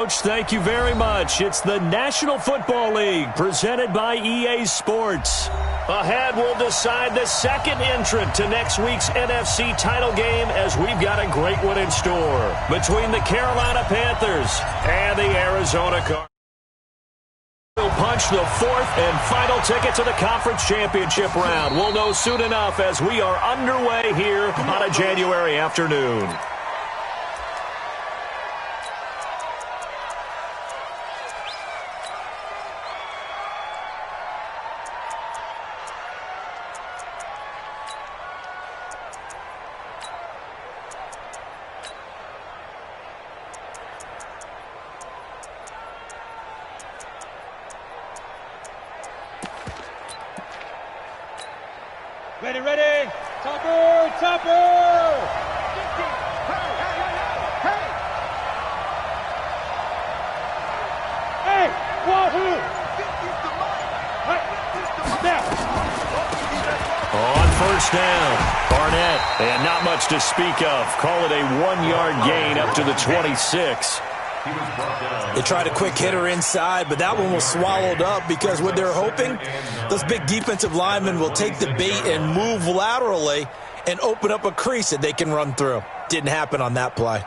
Coach, thank you very much. It's the National Football League presented by EA Sports. Ahead, we'll decide the second entrant to next week's NFC title game as we've got a great one in store between the Carolina Panthers and the Arizona Cardinals. We'll punch the fourth and final ticket to the conference championship round. We'll know soon enough as we are underway here on a January afternoon. Ready. Topper. Hey, Wahoo! On first down, Barnett, and not much to speak of. Call it a 1-yard gain up to the 26. They tried a quick hitter inside, but that one was swallowed up because what they're hoping, those big defensive linemen will take the bait and move laterally and open up a crease that they can run through. Didn't happen on that play.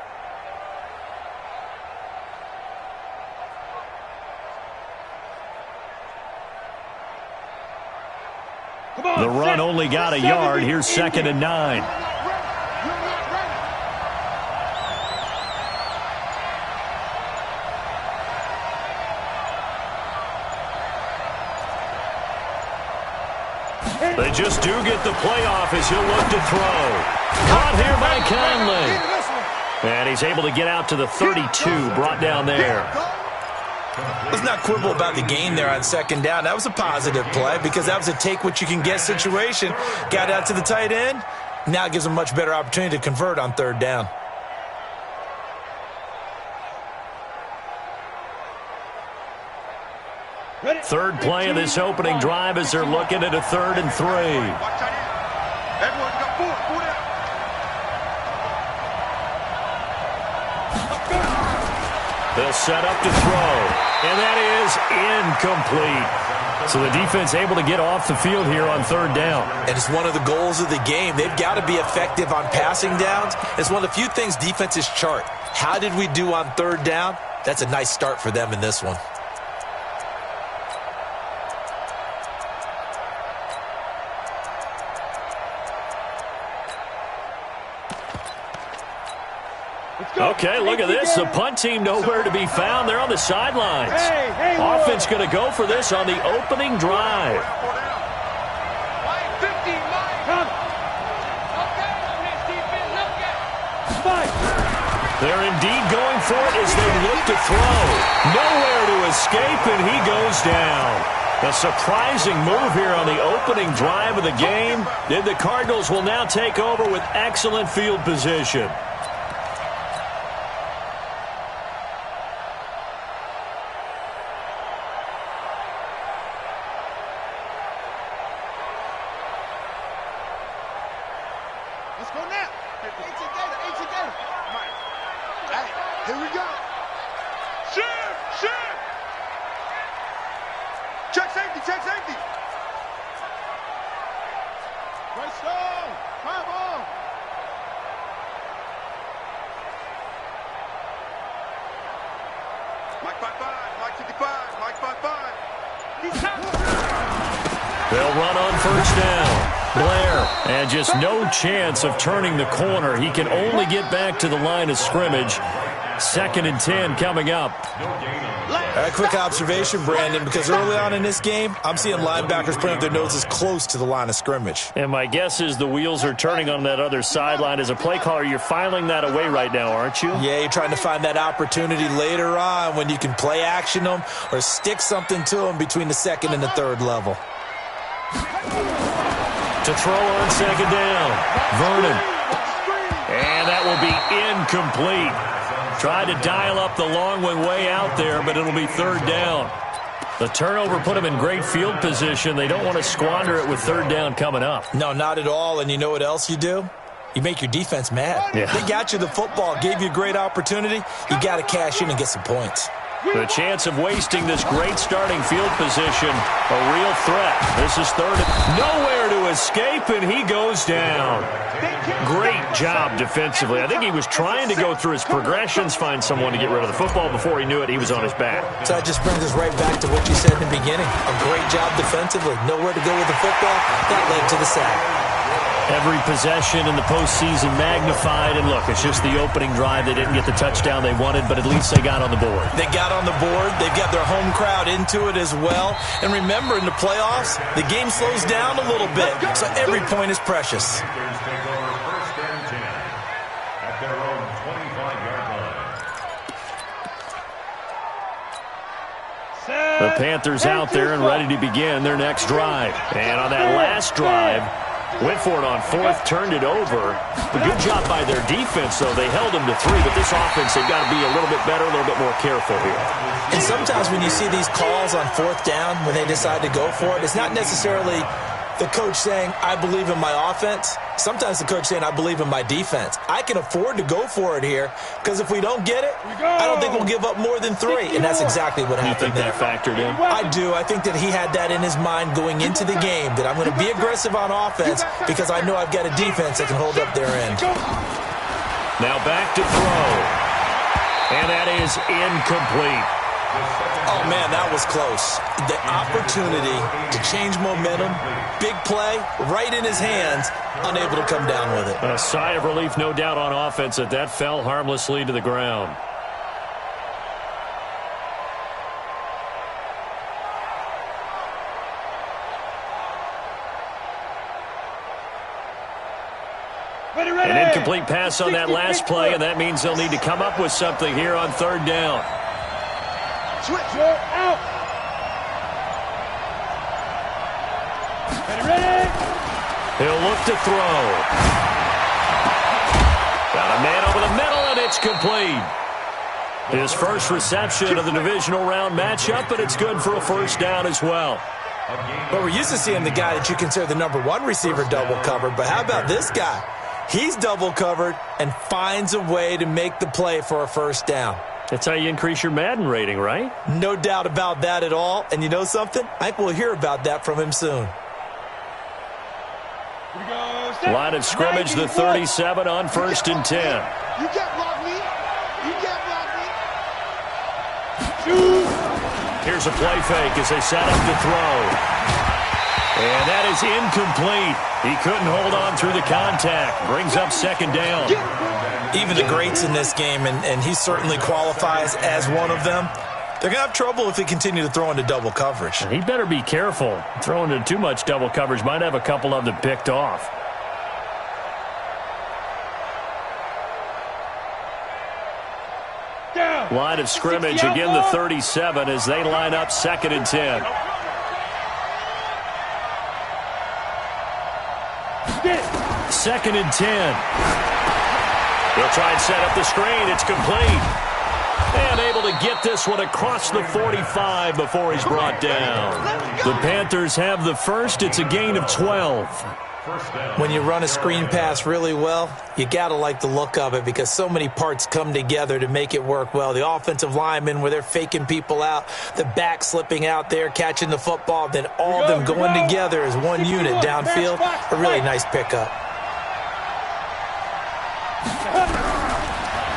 The run only got a yard. Here's 2nd and 9. They just do get the playoff as he'll look to throw. Caught here by Conley. And he's able to get out to the 32, brought down there. Let's not quibble about the gain there on 2nd down. That was a positive play because that was a take-what-you-can-get situation. Got out to the tight end. Now it gives them a much better opportunity to convert on 3rd down. Third play of this opening drive as they're looking at a 3rd and 3. They'll set up to throw, and that is incomplete. So the defense able to get off the field here on 3rd down. And it's one of the goals of the game. They've got to be effective on passing downs. It's one of the few things defenses chart. How did we do on 3rd down? That's a nice start for them in this one. Okay, look at this. The punt team nowhere to be found. They're on the sidelines. Offense going to go for this on the opening drive. They're indeed going for it as they look to throw. Nowhere to escape, and he goes down. A surprising move here on the opening drive of the game. And the Cardinals will now take over with excellent field position. Here we go. Shoot! Check safety. Right stone. 5 on. Mike 55, Mike 55, Mike 55. They'll run on first down. Blair, and just no chance of turning the corner. He can only get back to the line of scrimmage. 2nd and 10 coming up. A quick observation, Brandon, because early on in this game, I'm seeing linebackers putting up their noses close to the line of scrimmage. And my guess is the wheels are turning on that other sideline. As a play caller, you're filing that away right now, aren't you? Yeah, you're trying to find that opportunity later on when you can play action them or stick something to them between the 2nd and the 3rd level. To throw on 2nd down, Vernon. And that will be incomplete. Tried to dial up the long one way out there, but it'll be 3rd down. The turnover put them in great field position. They don't want to squander it with 3rd down coming up. No, not at all. And you know what else you do? you make your defense mad. Yeah. They got you the football, gave you a great opportunity. You got to cash in and get some points. The chance of wasting this great starting field position, a real threat. This is third. Nowhere to escape, and he goes down. Great job defensively. I think he was trying to go through his progressions, find someone to get rid of the football. Before he knew it, he was on his back. So that just brings us right back to what you said in the beginning. A great job defensively. Nowhere to go with the football. That led to the sack. Every possession in the postseason magnified, and look, it's just the opening drive. They didn't get the touchdown they wanted, but at least they got on the board. They got on the board. They've got their home crowd into it as well. And remember, in the playoffs, the game slows down a little bit, so every point is precious. The Panthers out there and ready to begin their next drive. And on that last drive, went for it on fourth, turned it over. A good job by their defense, though. They held them to 3, but this offense, they've got to be a little bit better, a little bit more careful here. And sometimes when you see these calls on fourth down, when they decide to go for it, it's not necessarily the coach saying, I believe in my offense. Sometimes the coach saying, I believe in my defense. I can afford to go for it here because if we don't get it, I don't think we'll give up more than 3. And that's exactly what happened there. You think that factored in? I do. I think that he had that in his mind going into the game, that I'm going to be aggressive on offense because I know I've got a defense that can hold up their end. Now back to throw. And that is incomplete. Oh, man, that was close. The opportunity to change momentum, big play, right in his hands, unable to come down with it. A sigh of relief, no doubt, on offense that fell harmlessly to the ground. An incomplete pass on that last play, and that means they'll need to come up with something here on third down. Switch out. Ready. He'll look to throw. Got a man over the middle, and it's complete. His first reception of the divisional round matchup, but it's good for a first down as well. But we're used to seeing the guy that you consider the number 1 receiver double covered. But how about this guy? He's double covered and finds a way to make the play for a first down. That's how you increase your Madden rating, right? No doubt about that at all. And you know something? I think we'll hear about that from him soon. Line of scrimmage, the 37 on 1st and 10. You can't block me. You can't block me. Here's a play fake as they set up to throw. And that is incomplete. He couldn't hold on through the contact. Brings up second down. Even the greats in this game, and he certainly qualifies as one of them, they're going to have trouble if they continue to throw into double coverage. He better be careful. Throwing into too much double coverage might have a couple of them picked off. Line of scrimmage, again the 37 as they line up 2nd and 10. Second and 10. They'll try and set up the screen. It's complete. And able to get this one across the 45 before he's brought down. The Panthers have the first. It's a gain of 12. When you run a screen pass really well, you got to like the look of it because so many parts come together to make it work well. The offensive linemen where they're faking people out, the back slipping out there, catching the football, then all of them going together as one unit downfield. A really nice pickup.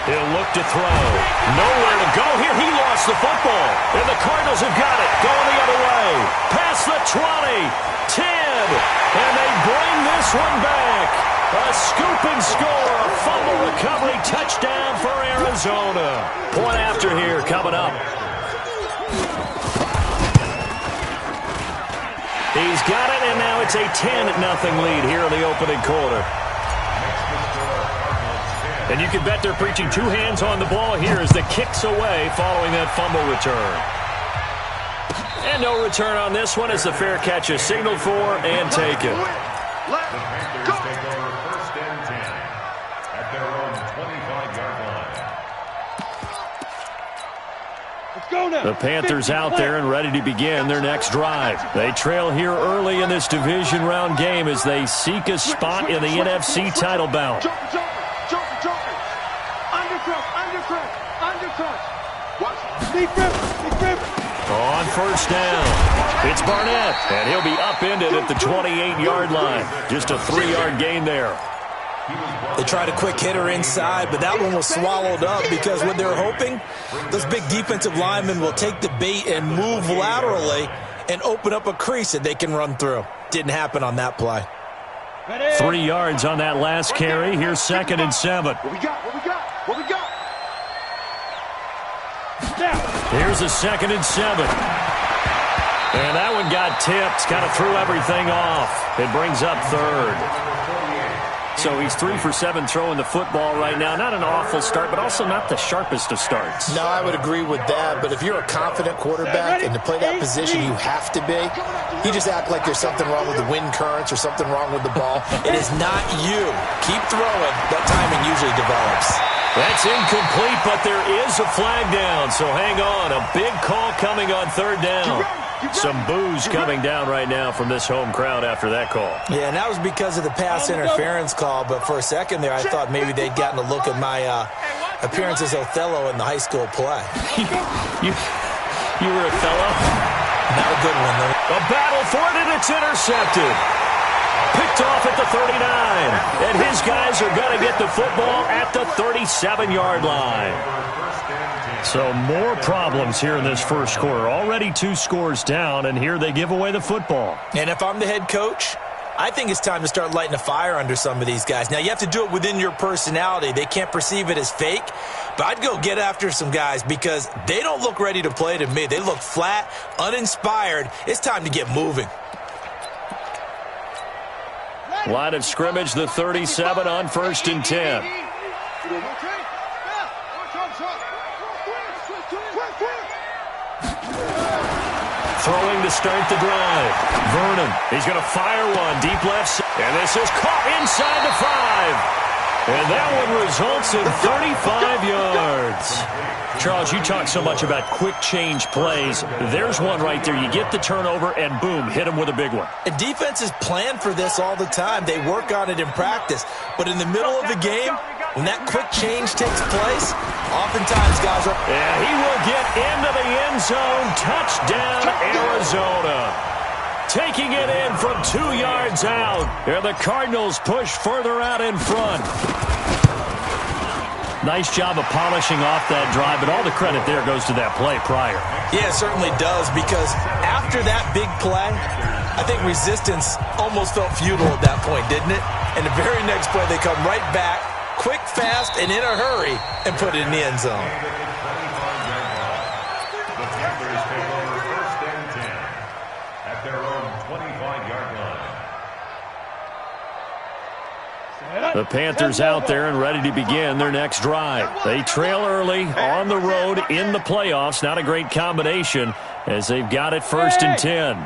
He'll look to throw. Nowhere to go here. He lost the football. And the Cardinals have got it. Going the other way. Past the 20. 10. And they bring this one back. A scooping score. A fumble recovery touchdown for Arizona. Point after here coming up. He's got it, and now it's a 10-0 lead here in the opening quarter. And you can bet they're preaching 2 hands on the ball here as the kick's away following that fumble return. And no return on this one as the fair catch is signaled for and taken. Let's go. Take over 1st and 10 at their own 25-yard line. The Panthers out there and ready to begin their next drive. They trail here early in this division round game as they seek a spot in the NFC title bout. On first down, it's Barnett, and he'll be upended at the 28-yard line. Just a 3-yard gain there. They tried a quick hitter inside, but that one was swallowed up because what they're hoping, those big defensive linemen will take the bait and move laterally and open up a crease that they can run through. Didn't happen on that play. 3 yards on that last carry. Here's 2nd and 7. What we got? Here's a 2nd and 7. And that one got tipped. Kind of threw everything off. It brings up 3rd. So he's 3 for 7 throwing the football right now. Not an awful start, but also not the sharpest of starts. No, I would agree with that. But if you're a confident quarterback and to play that position, you have to be. You just act like there's something wrong with the wind currents or something wrong with the ball. It is not you. Keep throwing. That timing usually develops. That's incomplete, but there is a flag down. So hang on. A big call coming on 3rd down. Some boos coming down right now from this home crowd after that call. Yeah, and that was because of the pass interference call. But for a second there, I thought maybe they'd gotten a look at my appearance as Othello in the high school play. You were Othello? Not a good one, though. A battle for it, and it's intercepted. Picked off at the 39. And his guys are going to get the football at the 37-yard line. So more problems here in this first quarter. Already 2 scores down, and here they give away the football. And if I'm the head coach, I think it's time to start lighting a fire under some of these guys. Now, you have to do it within your personality. They can't perceive it as fake. But I'd go get after some guys because they don't look ready to play to me. They look flat, uninspired. It's time to get moving. Line of scrimmage, the 37 on 1st and 10. Throwing to start the drive. Vernon, he's going to fire one deep left. And this is caught inside the 5. And that one results in 35 yards. Charles, you talk so much about quick change plays. There's one right there. You get the turnover, and boom, hit him with a big one. And defenses plan for this all the time. They work on it in practice. But in the middle of the game, when that quick change takes place, oftentimes guys are... Yeah, he will get into the end zone. Touchdown, Arizona. Taking it in from 2 yards out. And the Cardinals push further out in front. Nice job of polishing off that drive, but all the credit there goes to that play prior. Yeah, it certainly does, because after that big play, I think resistance almost felt futile at that point, didn't it? And the very next play, they come right back, quick, fast, and in a hurry, and put it in the end zone. The Panthers take over 1st and 10 at their own 25-yard line. The Panthers out there and ready to begin their next drive. They trail early on the road in the playoffs. Not a great combination as they've got it 1st and 10.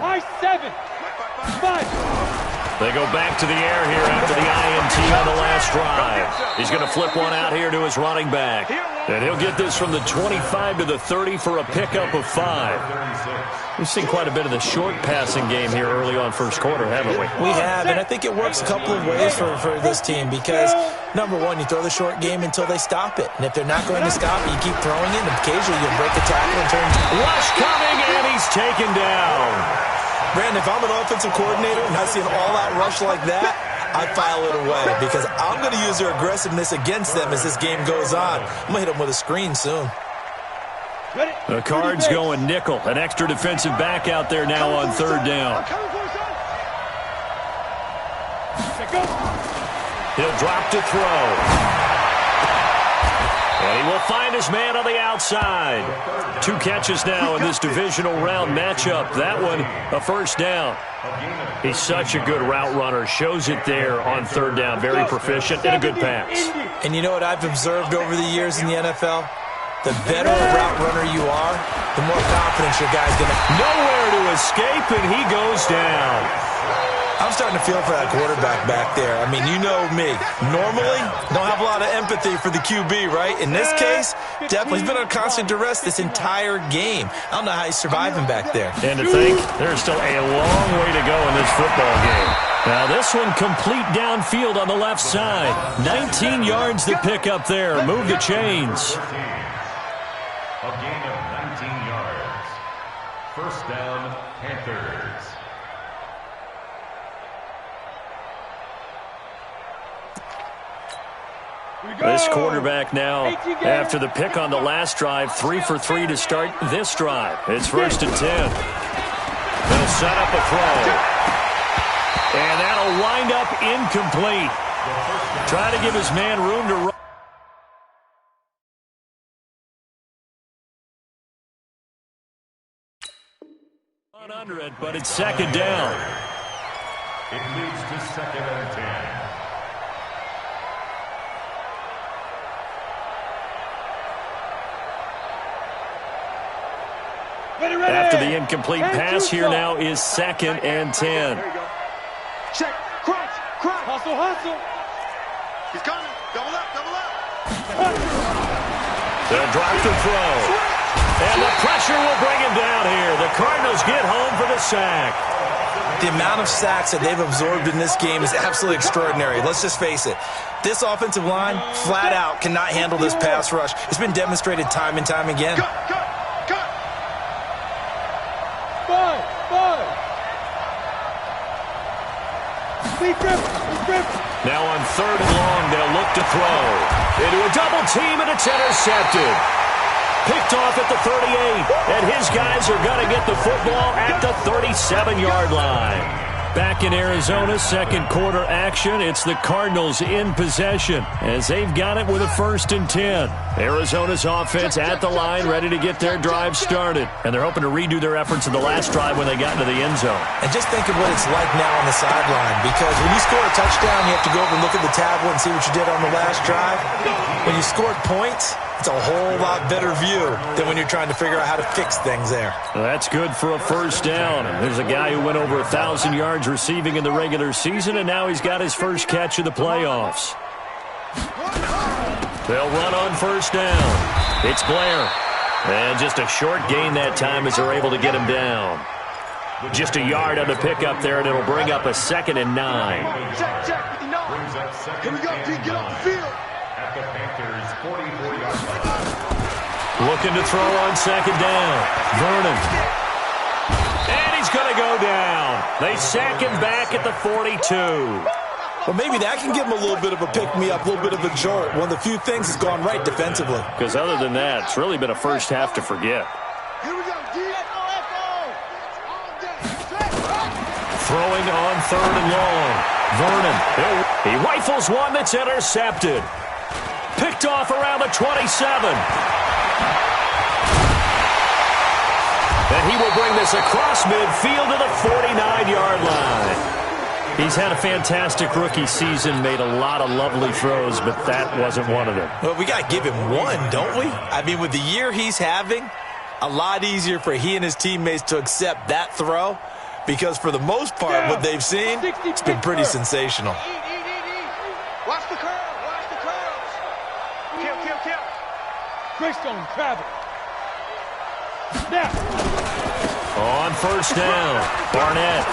They go back to the air here after the INT on the last drive. He's going to flip one out here to his running back. And he'll get this from the 25 to the 30 for a pickup of 5. We've seen quite a bit of the short passing game here early on first quarter, haven't we? We have, and I think it works a couple of ways for this team because, number one, you throw the short game until they stop it. And if they're not going to stop it, you keep throwing it, and occasionally you'll break a tackle and turn. Rush coming, and he's taken down. Brandon, if I'm an offensive coordinator and I see an all-out rush like that, I file it away because I'm going to use their aggressiveness against them as this game goes on. I'm going to hit them with a screen soon. The Cards going nickel. An extra defensive back out there now on 3rd down. He'll drop to throw. And he will find his man on the outside. 2 catches now in this divisional round matchup. That one, a 1st down. He's such a good route runner. Shows it there on 3rd down. Very proficient and a good pass. And you know what I've observed over the years in the NFL? The better a route runner you are, the more confidence your guy's going to have. Nowhere to escape, and he goes down. I'm starting to feel for that quarterback back there. I mean, you know me. Normally, don't have a lot of empathy for the QB, right? In this case, definitely. He's been under constant duress this entire game. I don't know how he's surviving back there. And to think, there's still a long way to go in this football game. Now, this one complete downfield on the left side. 19 yards to pick up there. Move the chains. A gain of 19 yards. First down, Panthers. This quarterback now, after the pick on the last drive, 3 for 3 to start this drive. It's 1st and 10. They'll set up a throw. And that'll wind up incomplete. Try to give his man room to run. Under it, but it's 2nd down. It leads to 2nd and 10. After the incomplete pass, here now is 2nd and 10. Check. Crunch. Crunch. Hustle, hustle. He's coming. Double up, double up. They'll drop the throw. And the pressure will bring him down here. The Cardinals get home for the sack. The amount of sacks that they've absorbed in this game is absolutely extraordinary. Let's just face it. This offensive line, flat out, cannot handle this pass rush. It's been demonstrated time and time again. Cut, cut, cut. Now on 3rd and long, they'll look to throw. Into a double team, and it's intercepted. Picked off at the 38, and his guys are going to get the football at the 37-yard line. Back in Arizona, 2nd quarter action. It's the Cardinals in possession as they've got it with a 1st and 10. Arizona's offense at the line, ready to get their drive started. And they're hoping to redo their efforts in the last drive when they got into the end zone. And just think of what it's like now on the sideline, because when you score a touchdown, you have to go over and look at the tablet and see what you did on the last drive. When you scored points, it's a whole lot better view than when you're trying to figure out how to fix things there. Well, that's good for a 1st down. There's a guy who went over 1,000 yards receiving in the regular season, and now he's got his first catch of the playoffs. They'll run on 1st down. It's Blair. And just a short gain that time as they're able to get him down. Just a yard on the pickup there, and it'll bring up a 2nd and 9. Check, check. Here we go, Pete. Get off the field. At the Panthers' 44-yard line. Looking to throw on 2nd down. Vernon. And he's going to go down. They sack him back at the 42. Well, maybe that can give him a little bit of a pick-me-up, a little bit of a jolt. One of the few things that's gone right defensively. Because other than that, it's really been a first half to forget. Here we go, D. Throwing on 3rd and long. Vernon. He rifles one that's intercepted. Picked off around the 27. And he will bring this across midfield to the 49-yard line. He's had a fantastic rookie season, made a lot of lovely throws, but that wasn't one of them. Well, we got to give him one, don't we? I mean, with the year he's having, a lot easier for he and his teammates to accept that throw, because for the most part, what they've seen, it's been pretty sensational. Watch the curls. Watch the curls. Kill. Greystone travel. Now. On 1st down, Barnett.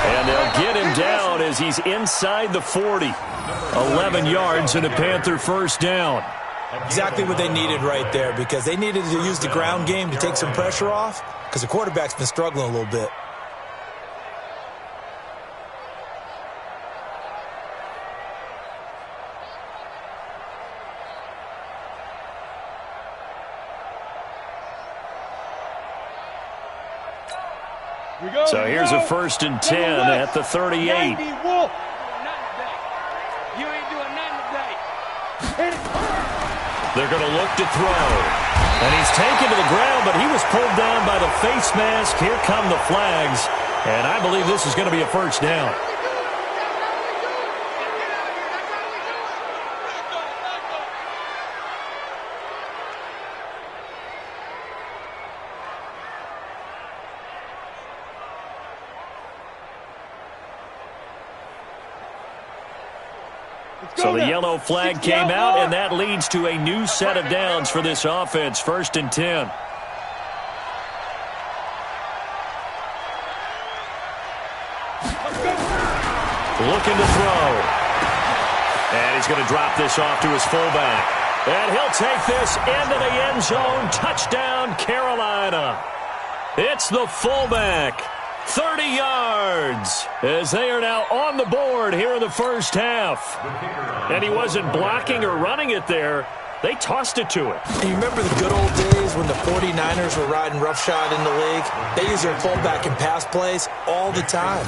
And they'll get him down as he's inside the 40. 11 yards and a Panther 1st down. Exactly what they needed right there, because they needed to use the ground game to take some pressure off, because the quarterback's been struggling a little bit. So here's a 1st and 10 at the 38. You ain't doing nothing today. They're going to look to throw. And he's taken to the ground, but he was pulled down by the face mask. Here come the flags. And I believe this is going to be a 1st down. So the yellow flag came out, and that leads to a new set of downs for this offense. 1st and 10. Looking to throw. And he's going to drop this off to his fullback. And he'll take this into the end zone. Touchdown, Carolina. It's the fullback. 30 yards as they are now on the board here in the first half. And he wasn't blocking or running it there. They tossed it to him. And you remember the good old days when the 49ers were riding roughshod in the league? They use their fullback in pass plays all the time.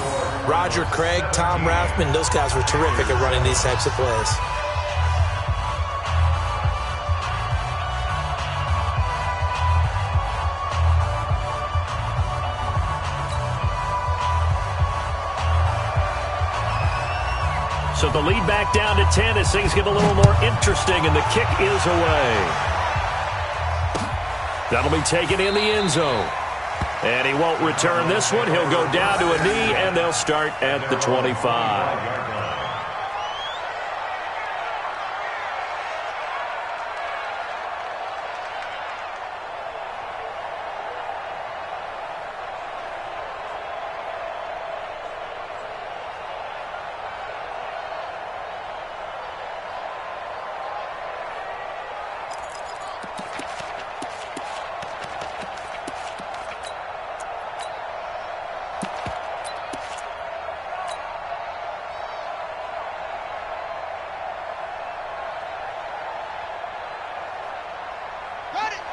Roger Craig, Tom Rathman, those guys were terrific at running these types of plays. So the lead back down to 10 as things get a little more interesting, and the kick is away. That'll be taken in the end zone. And he won't return this one. He'll go down to a knee, and they'll start at the 25.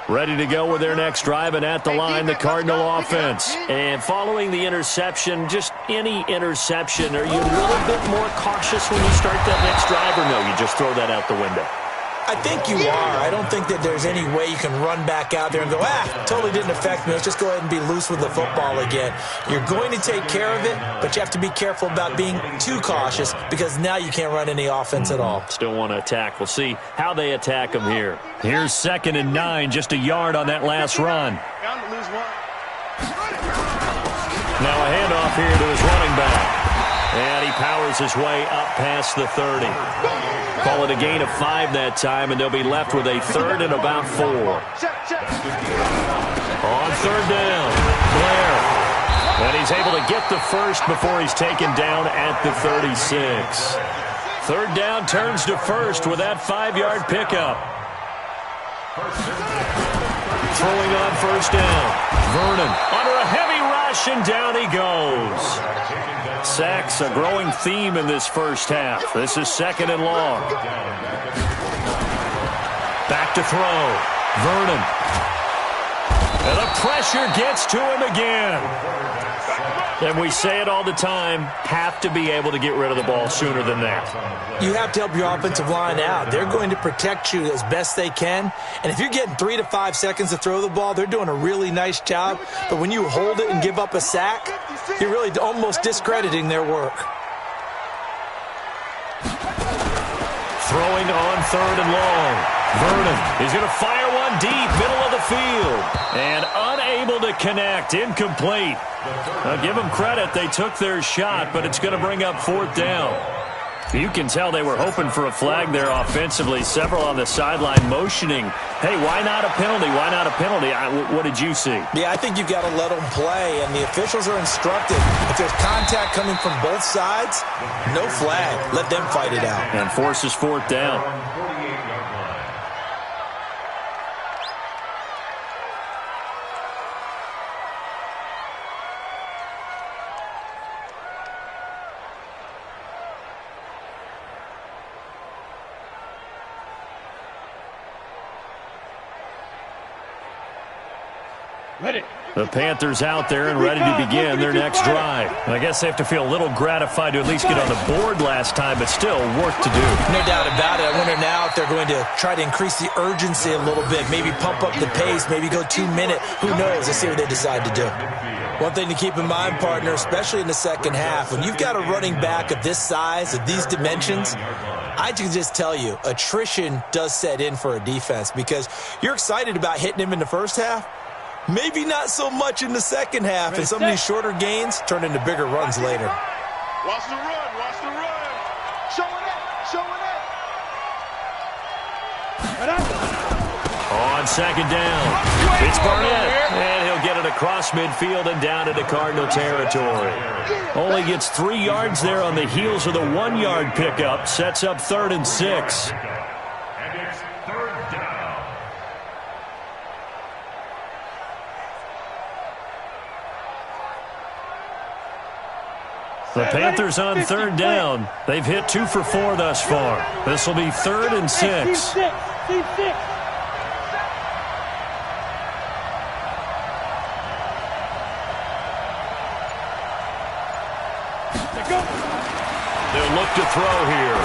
Ready to go with their next drive, and at the line, the Cardinal offense. And following the interception, just any interception, are you a little bit more cautious when you start that next drive, or no, you just throw that out the window? I think you are. I don't think that there's any way you can run back out there and go, totally didn't affect me. Let's just go ahead and be loose with the football again. You're going to take care of it, but you have to be careful about being too cautious because now you can't run any offense at all. Still want to attack. We'll see how they attack them here. Here's 2nd and 9, just a yard on that last run. Now a handoff here to his running back. And he powers his way up past the 30. Call it a gain of 5 that time, and they'll be left with a 3rd and about 4. On 3rd down, Blair. And he's able to get the first before he's taken down at the 36. 3rd down turns to 1st with that 5-yard pickup. Throwing on 1st down. Vernon under a heavy rush, and down he goes. Sacks, a growing theme in this first half. This is 2nd and long. Back to throw. Vernon. And the pressure gets to him again. And we say it all the time, have to be able to get rid of the ball sooner than that. You have to help your offensive line out. They're going to protect you as best they can. And if you're getting 3 to 5 seconds to throw the ball, they're doing a really nice job. But when you hold it and give up a sack, you're really almost discrediting their work. Throwing on 3rd and long. Vernon, he's going to fire one deep, middle of the field. And unable to connect, incomplete. Now, give them credit, they took their shot, but it's going to bring up 4th down. You can tell they were hoping for a flag there offensively. Several on the sideline motioning, hey, why not a penalty? Why not a penalty? What did you see? Yeah, I think you've got to let them play, and the officials are instructed. If there's contact coming from both sides, no flag. Let them fight it out. And forces 4th down. The Panthers out there and ready to begin their next drive. I guess they have to feel a little gratified to at least get on the board last time, but still work to do. No doubt about it. I wonder now if they're going to try to increase the urgency a little bit, maybe pump up the pace, maybe go 2 minute. Who knows? Let's see what they decide to do. One thing to keep in mind, partner, especially in the second half, when you've got a running back of this size, of these dimensions, I can just tell you, attrition does set in for a defense because you're excited about hitting him in the first half. Maybe not so much in the second half, and some of these shorter gains turn into bigger runs later. Watch the run, watch the run. Show it up, show it up. On second down, it's Barnett, and he'll get it across midfield and down into Cardinal territory. Only gets 3 yards there on the heels of the 1-yard pickup. Sets up 3rd and 6. And it's 3rd down. The Panthers on 3rd down. They've hit 2 for 4 thus far. This will be 3rd and 6. They'll look to throw here.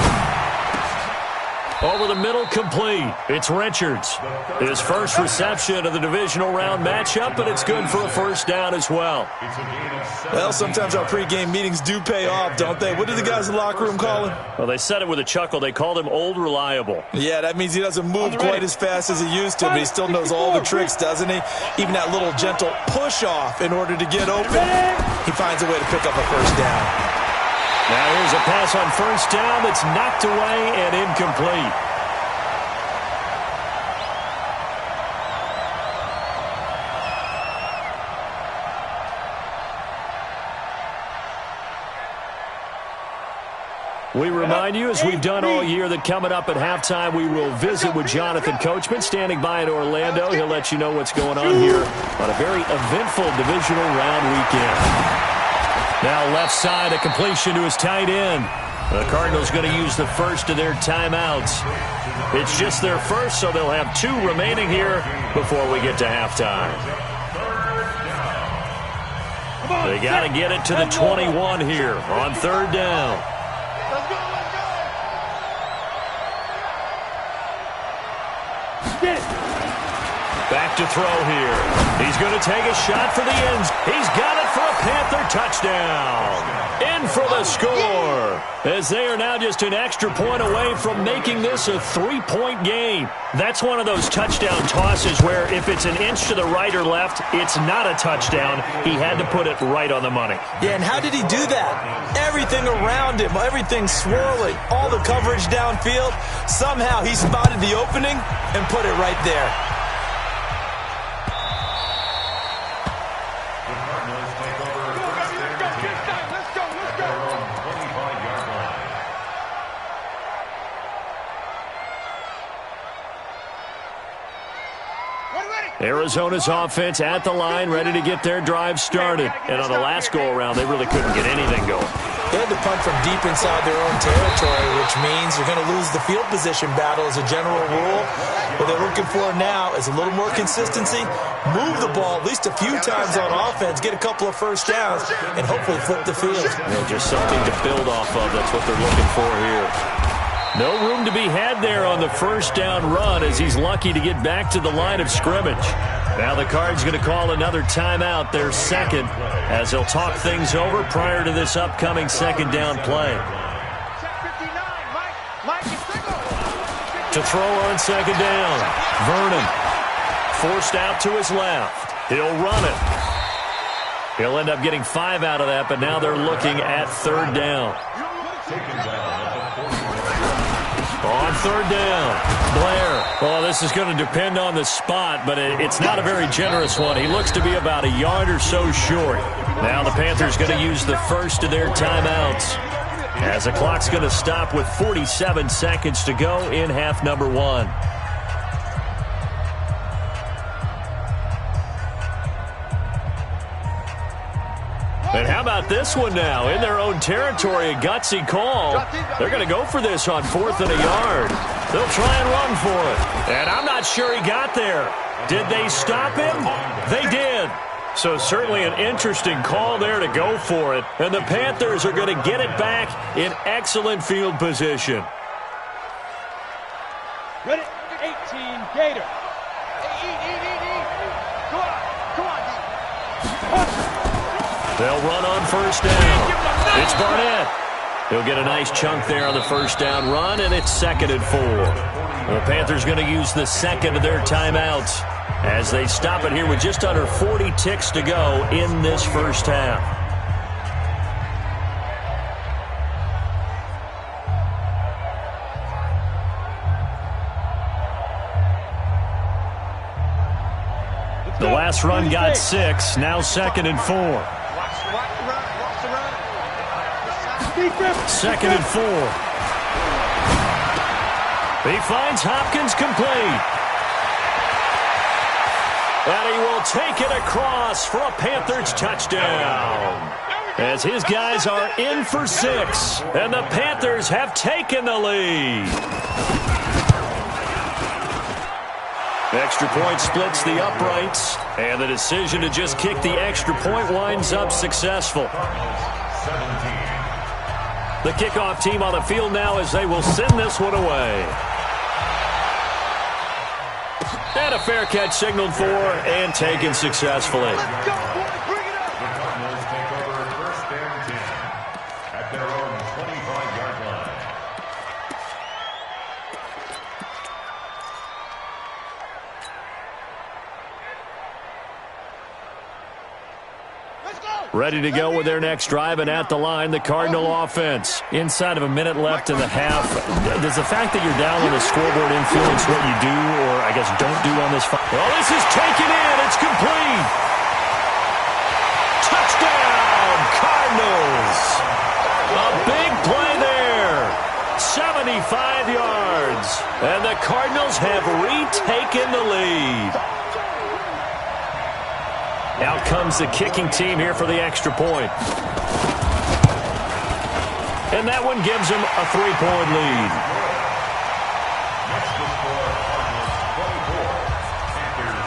Over the middle, complete. It's Richards. His first reception of the divisional round matchup, but it's good for a 1st down as well. Well, sometimes our pregame meetings do pay off, don't they? What did the guys in the locker room call him? Well, they said it with a chuckle. They called him Old Reliable. Yeah, that means he doesn't move quite as fast as he used to, but he still knows all the tricks, doesn't he? Even that little gentle push-off in order to get open. He finds a way to pick up a 1st down. Now here's a pass on 1st down that's knocked away and incomplete. We remind you, as we've done all year, that coming up at halftime, we will visit with Jonathan Coachman, standing by in Orlando. He'll let you know what's going on here on a very eventful divisional round weekend. Now left side, a completion to his tight end. The Cardinals going to use the first of their timeouts. It's just their first, so they'll have 2 remaining here before we get to halftime. They got to get it to the 21 here on 3rd down. Back to throw here. He's going to take a shot for the ends. He's got it for a Panther touchdown. In for the score, as they are now just an extra point away from making this a 3-point game. That's one of those touchdown tosses where if it's an inch to the right or left, it's not a touchdown. He had to put it right on the money. Yeah, and how did he do that? Everything around him, everything swirling, all the coverage downfield. Somehow he spotted the opening and put it right there. Arizona's offense at the line, ready to get their drive started. And on the last go-around, they really couldn't get anything going. They had to punt from deep inside their own territory, which means you're going to lose the field position battle as a general rule. What they're looking for now is a little more consistency, move the ball at least a few times on offense, get a couple of 1st downs, and hopefully flip the field. Just something to build off of. That's what they're looking for here. No room to be had there on the 1st down run as he's lucky to get back to the line of scrimmage. Now the Cards going to call another timeout, their 2nd, as they'll talk things over prior to this upcoming 2nd down play. To throw on 2nd down, Vernon forced out to his left. He'll run it. He'll end up getting 5 out of that, but now they're looking at 3rd down. On 3rd down, Blair. Well, this is going to depend on the spot, but it's not a very generous one. He looks to be about a yard or so short. Now the Panthers going to use the first of their timeouts, as the clock's going to stop with 47 seconds to go in half number 1. And how about this one now? In their own territory, a gutsy call. They're going to go for this on 4th and a yard. They'll try and run for it. And I'm not sure he got there. Did they stop him? They did. So certainly an interesting call there to go for it. And the Panthers are going to get it back in excellent field position. Ready? 18, Gator. Come on. They'll run on 1st down. It's Barnett. He'll get a nice chunk there on the 1st down run, and it's 2nd and 4. The Panthers going to use the 2nd of their timeouts as they stop it here with just under 40 ticks to go in this 1st half. Last run got 6. Now 2nd and 4. Watch the run. Watch the run. 2nd and 4. He finds Hopkins complete. And he will take it across for a Panthers touchdown. As his guys are in for 6. And the Panthers have taken the lead. Extra point splits the uprights. And the decision to just kick the extra point winds up successful. The kickoff team on the field now as they will send this one away. And a fair catch signaled for and taken successfully. Let's go, boys. Bring it up. The Cardinals take over 1st and 10 at their own 25-yard line. Let's go. Ready to go with their next drive, and at the line, the Cardinal offense. Inside of a minute left in the half. Does the fact that you're down on the scoreboard influence what you do, or I guess don't do on this fight? Well, this is taken in. It's complete. Touchdown, Cardinals. A big play there. 75 yards. And the Cardinals have retaken the lead. Out comes the kicking team here for the extra point. And that one gives them a 3-point lead. Next to score, Cardinals 24, Panthers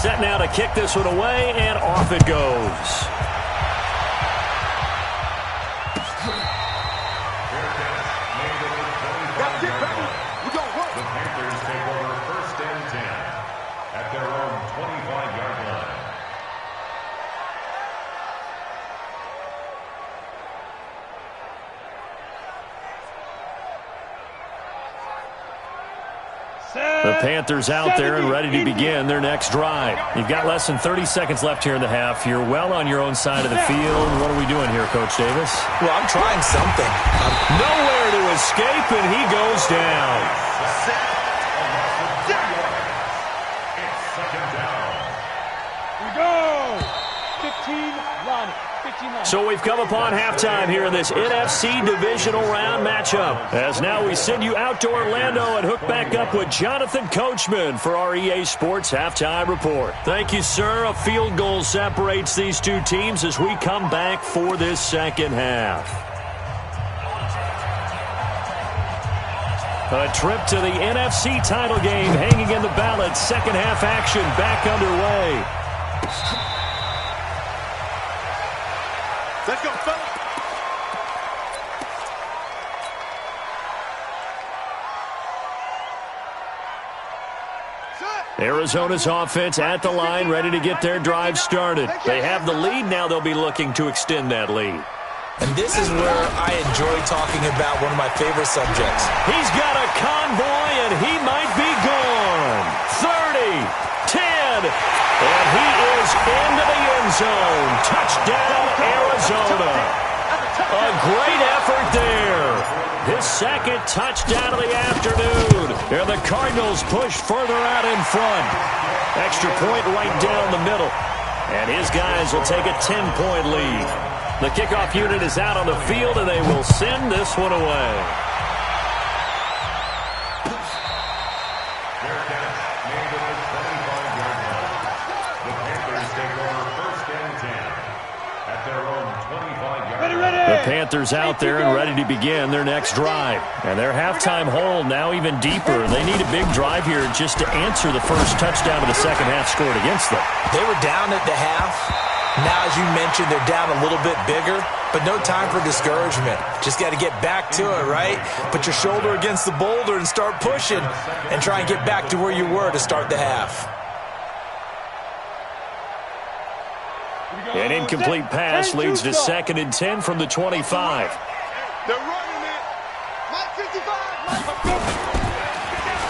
21. Set now to kick this one away, and off it goes. That's it, baby. We gonna work. The Panthers take over 1st and 10 at their own 25-yard line. The Panthers out there and ready to begin their next drive. You've got less than 30 seconds left here in the half. You're well on your own side of the field. What are we doing here, Coach Davis? Well, I'm trying something. Nowhere to escape, and he goes down. It's 2nd down. We go. 15, Ronnie. 15. So we've come upon halftime here in this NFC Divisional Round matchup. As now we send you out to Orlando and hook back up with Jonathan Coachman for our EA Sports Halftime Report. Thank you, sir. A field goal separates these two teams as we come back for this second half. A trip to the NFC title game hanging in the balance. Second half action back underway. Let's go, fellas. Arizona's offense at the line, ready to get their drive started. They have the lead. Now they'll be looking to extend that lead. And this is where I enjoy talking about one of my favorite subjects. He's got a convoy, and he might be gone. 30, 10, and he is into the end zone. Touchdown, Arizona. A great effort there. His second touchdown of the afternoon. And the Cardinals push further out in front. Extra point right down the middle. And his guys will take a 10-point lead. The kickoff unit is out on the field, and they will send this one away. Fair catch made at the 25-yard line. The Panthers take over 1st and 10 at their own 25-yard line. The Panthers out there and ready to begin their next drive. And their halftime hold now even deeper. They need a big drive here just to answer the first touchdown of the second half scored against them. They were down at the half. Now, as you mentioned, they're down a little bit bigger, but no time for discouragement. Just got to get back to it, right? Put your shoulder against the boulder and start pushing and try and get back to where you were to start the half. An incomplete pass leads to 2nd and 10 from the 25. They're running it. Mike 55.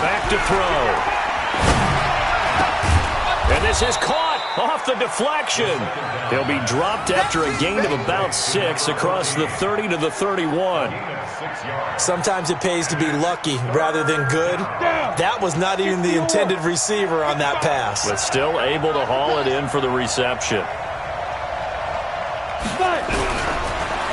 Back to throw. And this is caught. Off the deflection. He'll be dropped after a gain of about 6 across the 30 to the 31. Sometimes it pays to be lucky rather than good. That was not even the intended receiver on that pass. But still able to haul it in for the reception.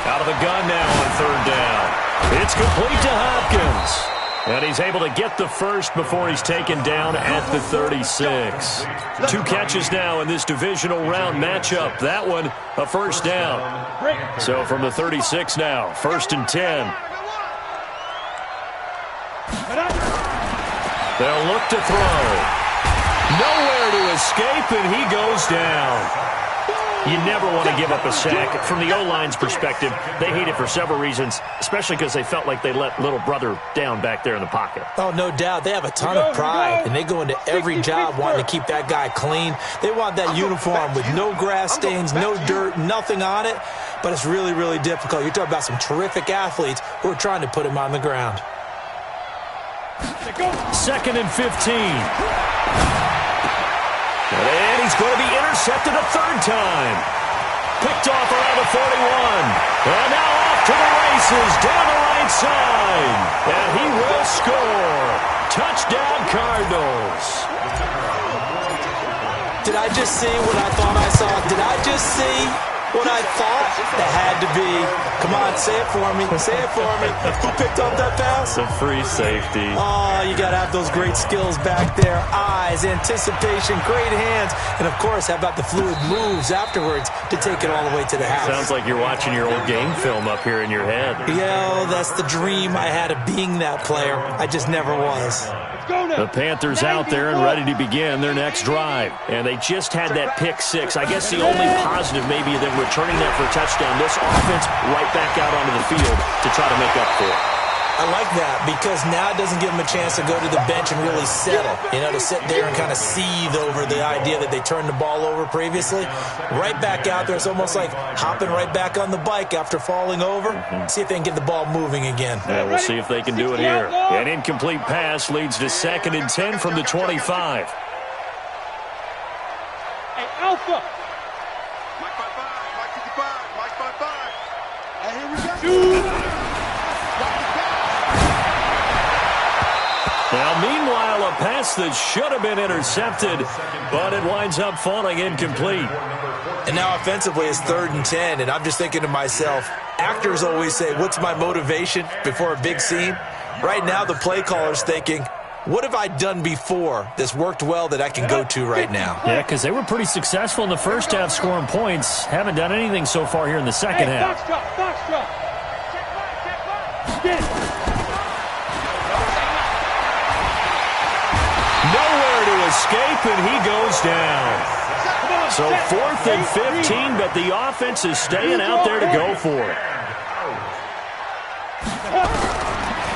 Out of the gun now on 3rd down. It's complete to Hopkins. And he's able to get the first before he's taken down at the 36. 2 catches now in this divisional round matchup. That one, a first down. So from the 36 now, 1st and 10. They'll look to throw. Nowhere to escape, and he goes down. You never want to give up a sack. From the O-line's perspective, they hate it for several reasons, especially because they felt like they let little brother down back there in the pocket. Oh, no doubt. They have a ton of pride, and they go into every job wanting to keep that guy clean. They want that uniform with no grass stains, no dirt, nothing on it, but it's really, really difficult. You're talking about some terrific athletes who are trying to put him on the ground. 2nd and 15. And he's going to be intercepted a 3rd time. Picked off around the 41. And now off to the races down the right side. And he will score. Touchdown, Cardinals. Did I just see what I thought I saw? Did I just see what I thought? That had to be. Come on, say it for me. Say it for me. Who picked up that pass? The free safety. Oh, you got to have those great skills back there. Eyes, anticipation, great hands. And, of course, how about the fluid moves afterwards to take it all the way to the house? Sounds like you're watching your old game film up here in your head. Yeah, that's the dream I had of being that player. I just never was. The Panthers out there and ready to begin their next drive. And they just had that pick 6. I guess the only positive maybe them returning that for a touchdown. This offense right back out onto the field to try to make up for it. I like that because now it doesn't give them a chance to go to the bench and really settle, to sit there and kind of seethe over the idea that they turned the ball over previously. Right back out there, it's almost like hopping right back on the bike after falling over. See if they can get the ball moving again. Yeah, we'll see if they can do it here. An incomplete pass leads to 2nd and 10 from the 25. Hey, Alpha. Mike 5-5, Mike 55, Mike 5-5. And here we go. Now, meanwhile, a pass that should have been intercepted, but it winds up falling incomplete. And now offensively it's 3rd and 10, and I'm just thinking to myself, actors always say, what's my motivation before a big scene? Right now the play caller's thinking, what have I done before that's worked well that I can go to right now? Yeah, because they were pretty successful in the first half scoring points. Haven't done anything so far here in the second half. Foxtrot. Nowhere to escape, and he goes down. So 4th and 15, but the offense is staying out there to go for it.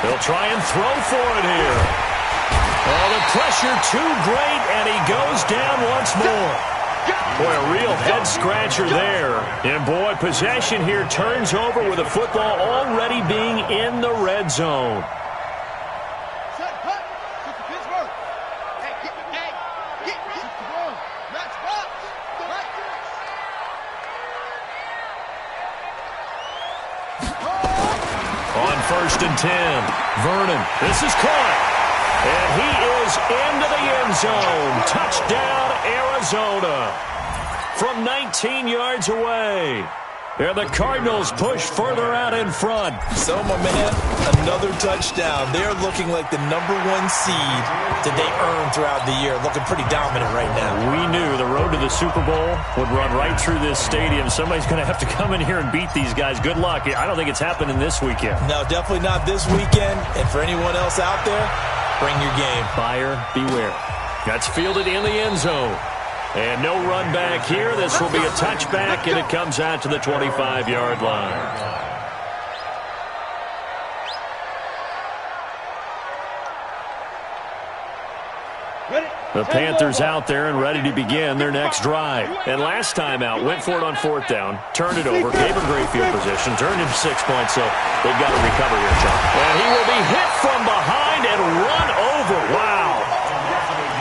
They'll try and throw for it here. Oh, the pressure too great, and he goes down once more. Boy, a real head-scratcher there. And, boy, possession here turns over with the football already being in the red zone. On 1st and 10, Vernon, this is caught. And he is into the end zone. Touchdown, Arizona. From 19 yards away. And the Cardinals push further out in front. So, my man, another touchdown. They're looking like the #1 seed that they earned throughout the year. Looking pretty dominant right now. We knew the road to the Super Bowl would run right through this stadium. Somebody's going to have to come in here and beat these guys. Good luck. I don't think it's happening this weekend. No, definitely not this weekend. And for anyone else out there, bring your game. Buyer beware. That's fielded in the end zone. And no run back here. This will be a touchback, and it comes out to the 25-yard line. The Panthers out there and ready to begin their next drive. And last time out, went for it on 4th down, turned it over, gave him great field position, turned him 6 points, so they've got to recover here, Chuck. And he will be hit from behind and run over. Wow.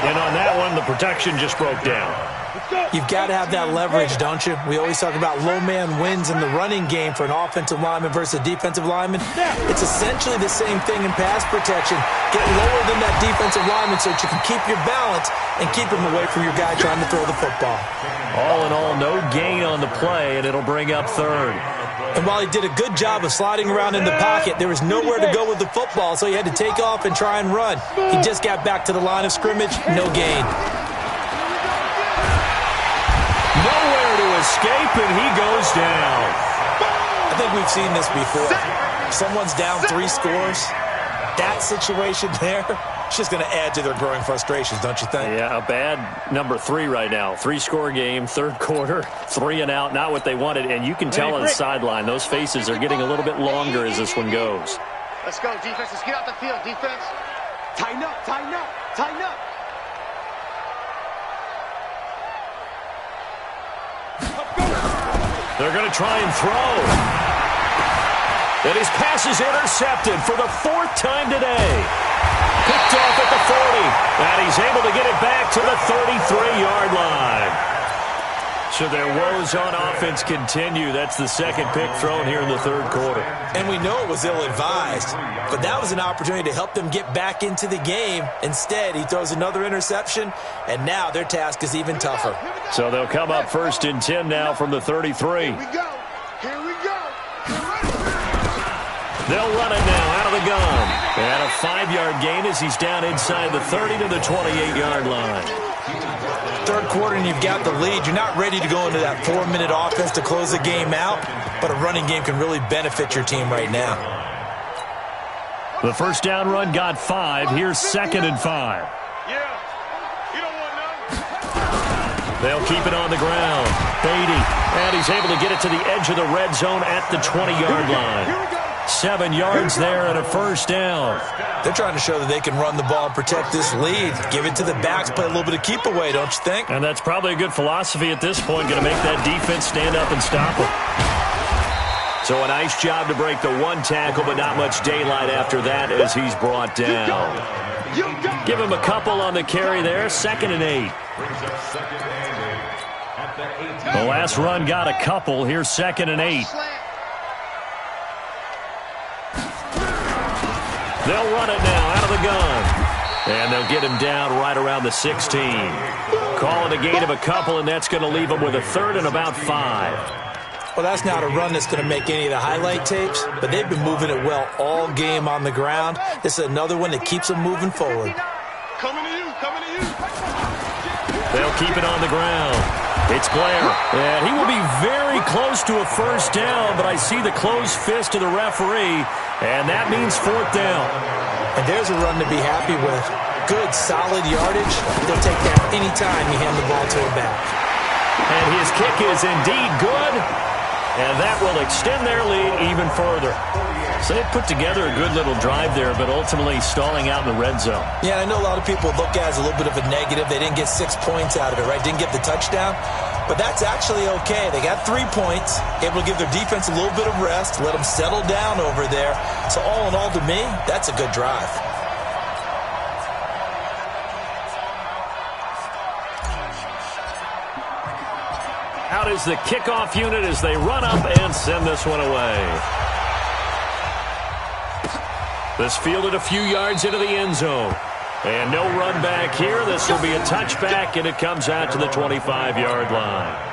And on that one, the protection just broke down. You've got to have that leverage, don't you? We always talk about low man wins in the running game for an offensive lineman versus a defensive lineman. It's essentially the same thing in pass protection. Get lower than that defensive lineman so that you can keep your balance and keep him away from your guy trying to throw the football. All in all, no gain on the play, and it'll bring up third. And while he did a good job of sliding around in the pocket, there was nowhere to go with the football, so he had to take off and try and run. He just got back to the line of scrimmage, no gain. Nowhere to escape, and he goes down. I think we've seen this before. Someone's down 3 scores. That situation there, it's just going to add to their growing frustrations, don't you think? Yeah, a bad number 3 right now. 3-score game, third quarter, 3 and out, not what they wanted. And you can tell on the sideline, those faces are getting a little bit longer as this one goes. Let's go, defense. Let's get out the field, defense. Tighten up, tighten up, tighten up. They're going to try and throw. And his pass is intercepted for the 4th time today. Picked off at the 40. And he's able to get it back to the 33-yard line. So their woes on offense continue. That's the second pick thrown here in the third quarter. And we know it was ill-advised, but that was an opportunity to help them get back into the game. Instead, he throws another interception, and now their task is even tougher. So they'll come up 1st and 10 now from the 33. Here we go. Here we go. They'll run it now out of the gun. And a 5-yard gain as he's down inside the 30 to the 28-yard line. Third quarter and you've got the lead. You're not ready to go into that 4-minute offense to close the game out, but a running game can really benefit your team right now. The first down run got 5. Here's 2nd and 5. Yeah. You don't want none. They'll keep it on the ground. Beatty, and he's able to get it to the edge of the red zone at the 20-yard line. 7 yards there and a first down. They're trying to show that they can run the ball and protect this lead. Give it to the backs, play a little bit of keep away, don't you think? And that's probably a good philosophy at this point, going to make that defense stand up and stop them. So a nice job to break the 1 tackle, but not much daylight after that as he's brought down. Give him a couple on the carry there, 2nd and 8. The last run got a couple. Here's 2nd and 8. They'll run it now out of the gun. And they'll get him down right around the 16. Calling a gain of a couple, and that's going to leave him with a 3rd and about 5. Well, that's not a run that's going to make any of the highlight tapes, but they've been moving it well all game on the ground. This is another one that keeps them moving forward. Coming to you, coming to you. They'll keep it on the ground. It's Blair, and he will be very close to a first down, but I see the closed fist of the referee, and that means 4th down. And there's a run to be happy with. Good, solid yardage. They'll take that any time you hand the ball to a back. And his kick is indeed good, and that will extend their lead even further. So they put together a good little drive there, but ultimately stalling out in the red zone. Yeah, I know a lot of people look at it as a little bit of a negative. They didn't get 6 points out of it, right? Didn't get the touchdown. But that's actually okay. They got 3 points, able to give their defense a little bit of rest, let them settle down over there. So all in all, to me, that's a good drive. Out is the kickoff unit as they run up and send this one away. This fielded a few yards into the end zone. And no run back here. This will be a touchback, and it comes out to the 25-yard line.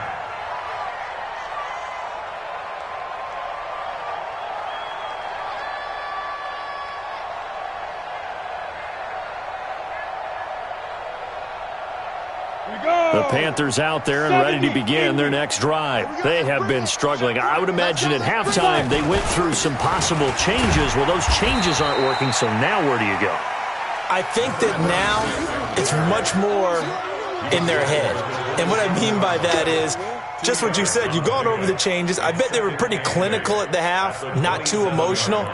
The Panthers out there and ready to begin their next drive. They have been struggling. I would imagine at halftime they went through some possible changes. Well, those changes aren't working, so now where do you go? I think that now it's much more in their head. And what I mean by that is just what you said. You've gone over the changes. I bet they were pretty clinical at the half, not too emotional.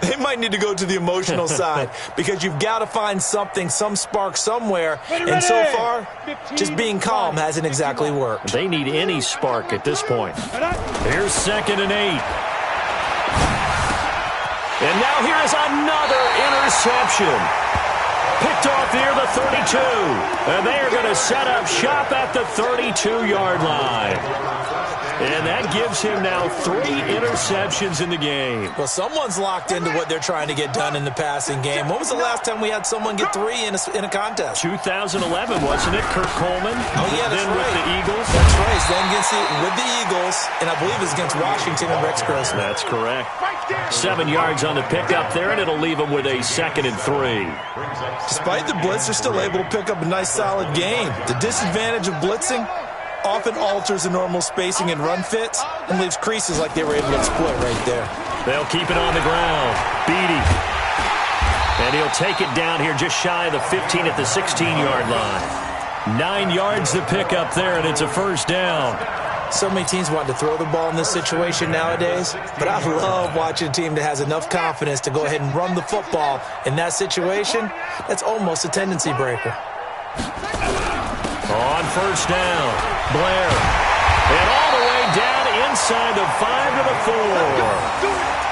They might need to go to the emotional side because you've got to find something, some spark somewhere. And so far, just being calm hasn't exactly worked. They need any spark at this point. Here's 2nd and 8. And now here is another interception. Picked off near the 32. And they are going to set up shop at the 32-yard line. And that gives him now 3 interceptions in the game. Well, someone's locked into what they're trying to get done in the passing game. When was the last time we had someone get 3 in a contest? 2011, wasn't it? Kurt Coleman. Oh, yeah, that's then right. with the Eagles. That's right. Then with the Eagles, and I believe it's against Washington and Rex Grossman. That's correct. 7 yards on the pickup there, and it'll leave them with a 2nd and 3. Despite the blitz, they're still able to pick up a nice, solid game. The disadvantage of blitzing often alters the normal spacing and run fits and leaves creases like they were able to exploit right there. They'll keep it on the ground. Beatty. And he'll take it down here just shy of the 15 at the 16-yard line. 9 yards to pick up there, and it's a first down. So many teams want to throw the ball in this situation nowadays, but I love watching a team that has enough confidence to go ahead and run the football in that situation. That's almost a tendency breaker. On first down, Blair. And all the way down inside the 5 to the